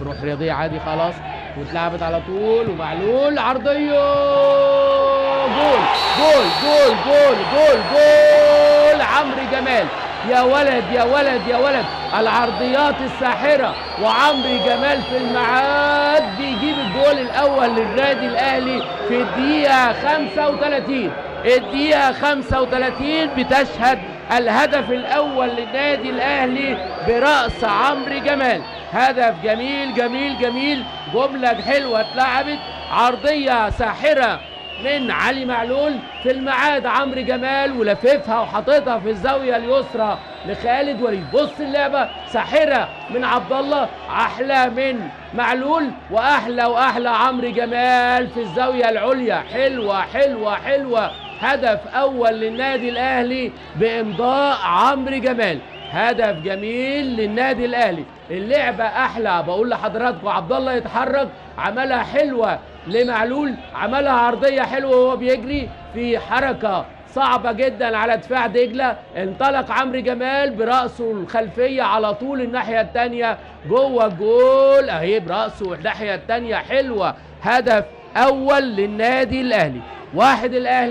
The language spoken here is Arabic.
بروح رياضيه عادي خلاص، واتلعبت على طول ومعلول عرضيه، جول جول جول جول جول جول عمرو جمال. يا ولد يا ولد يا ولد، العرضيات الساحره، وعمرو جمال في الميعاد بيجيب الجول الاول للنادي الاهلي في الدقيقه 35. الدقيقه 35 بتشهد الهدف الاول للنادي الاهلي براس عمرو جمال. هدف جميل جميل جميل، جمله حلوه اتلعبت، عرضيه ساحره من علي معلول في الميعاد، عمرو جمال ولففها وحاططها في الزاويه اليسرى لخالد وليد. بص اللعبه ساحره من عبد الله، احلى من معلول واحلى واحلى عمرو جمال في الزاويه العليا. حلوه حلوه حلوه، هدف اول للنادي الاهلي بامضاء عمرو جمال. هدف جميل للنادي الاهلي. اللعبه احلى، بقول لحضراتكم عبد الله يتحرك، عملها حلوه لمعلول، عملها عرضيه حلوه وهو بيجري في حركه صعبه جدا على دفاع دجله. انطلق عمرو جمال براسه الخلفيه على طول الناحيه الثانيه جوه الجول اهي براسه الناحيه الثانيه. حلوه، هدف اول للنادي الاهلي. واحد الاهلي.